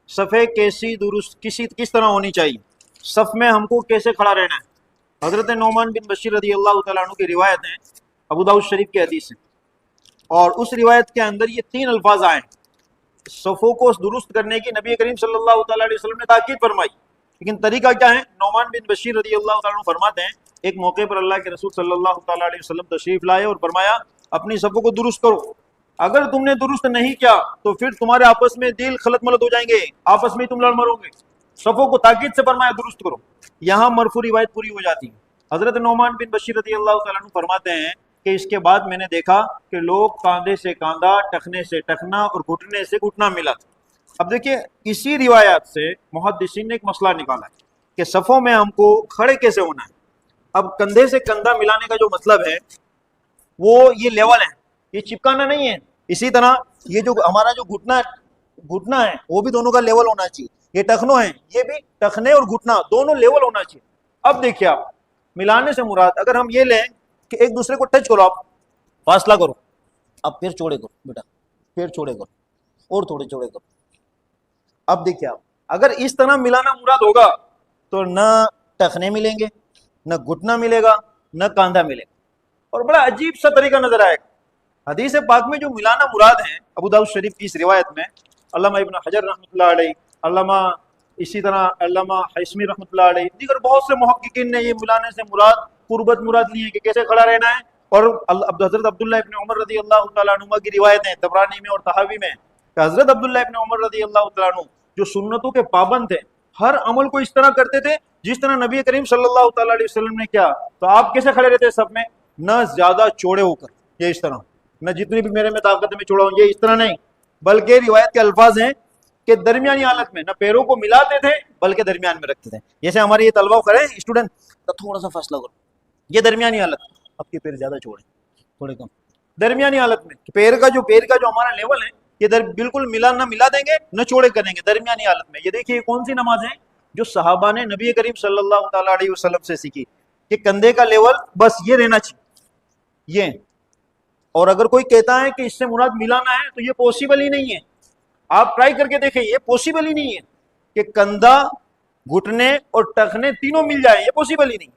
सफ़े कैसी दुरुस्त किस तरह होनी चाहिए, सफ़ में हमको कैसे खड़ा रहना है। हज़रत नौमान बिन बशीर रज़ी अल्लाह तआला अन्हु की रिवायत है, अबू दाऊद शरीफ की हदीस है, और उस रिवायत के अंदर ये 3 अल्फाज आए, सफ़ों को दुरुस्त करने की नबी करीम सल्लल्लाहु अलैहि वसल्लम ने ताकीद फरमाई। लेकिन तरीका क्या है? नौमान बिन बशीर रज़ी अल्लाह तआला अन्हु फरमाते हैं, एक मौके पर अल्लाह के रसूल सल्लल्लाहु अलैहि वसल्लम तशरीफ लाए और फरमाया, अपनी सफ़ों को दुरुस्त करो, अगर तुमने दुरुस्त नहीं किया तो फिर तुम्हारे आपस में दिल खलत मलत हो जाएंगे, आपस में तुम लड़ मरोगे। सफ़ों को ताकीद से फरमाया दुरुस्त करो। यहाँ मरफू रिवायत पूरी हो जाती है। हजरत नौमान बिन बशीर रज़ी अल्लाह तआला अन्हु फरमाते हैं कि इसके बाद मैंने देखा कि लोग कांधे से कांधा, टखने से टखना और घुटने से घुटना मिला। अब देखिए, इसी रिवायत से मुहद्दिसीन ने एक मसला निकाला है कि सफ़ों में हमको खड़े कैसे होना है। अब कंधे से कंधा मिलाने का जो मतलब है वो ये लेवल है, ये चिपकाना नहीं है। इसी तरह ये जो हमारा जो घुटना है वो भी दोनों का लेवल होना चाहिए। ये टखनो है, ये भी टखने और घुटना दोनों लेवल होना चाहिए। अब देखिए, आप मिलाने से मुराद अगर हम ये लें कि एक दूसरे को टच करो, आप फासला करो, अब फिर चौड़े करो बेटा, फिर चौड़े करो और थोड़े चौड़े करो। अब देखिए, आप अगर इस तरह मिलाना मुराद होगा तो न टखने मिलेंगे, न घुटना मिलेगा, न कांधा मिलेगा, और बड़ा अजीब सा तरीका नजर आएगा। हदीस पाक में जो मिलाना मुराद है, अबू दाऊद शरीफ की इस रिवायत में अल्लामा इब्न हजर रहमतुल्लाह अलैह, अल्लामा इसी तरह अल्लामा हैसमी रहमतुल्लाह अलैह, दीगर बहुत से मुहक्किकीन ने ये मिलाने से मुराद कुर्बत मुराद ली है कि कैसे खड़ा रहना है। और हजरत अब्दुल्ला इब्न उमर रज़ी अल्लाह तआला अन्हुमा की रिवायत है तबरानी में और तहावी में कि हजरत अब्दुल्ला इब्न उमर रज़ी अल्लाह तआला अन्हु जो सुन्नतों के पाबंद थे, हर अमल को इस तरह करते थे जिस तरह नबी करीम सल्लल्लाहु अलैहि वसल्लम ने किया। तो आप कैसे खड़े रहते सब में? न ज्यादा चौड़े होकर, ये इस तरह, न जितनी भी मेरे में ताकत में चौड़ा हूं, ये इस तरह नहीं, बल्कि रिवायत के अल्फाज हैं कि दरमियानी हालत में, न पैरों को मिलाते थे बल्कि दरमियान में रखते थे। जैसे हमारे ये तलबा खड़े स्टूडेंट, तो थोड़ा सा फासला करो, ये दरमियानी हालत। आपके पैर ज्यादा चौड़े, थोड़े कम, दरमियानी हालत में पैर का जो हमारा लेवल है ये बिल्कुल न मिला देंगे न चौड़े करेंगे, दरमियानी हालत में। ये देखिए, कौन सी नमाज है जो सहाबा ने नबी करीम सल्लल्लाहु अलैहि वसल्लम से सीखी कि कंधे का लेवल बस ये रहना चाहिए, ये। और अगर कोई कहता है कि इससे मुराद मिलाना है तो ये पॉसिबल ही नहीं है। आप ट्राई करके देखें, ये पॉसिबल ही नहीं है कि कंधा, घुटने और टखने तीनों मिल जाए, ये पॉसिबल ही नहीं।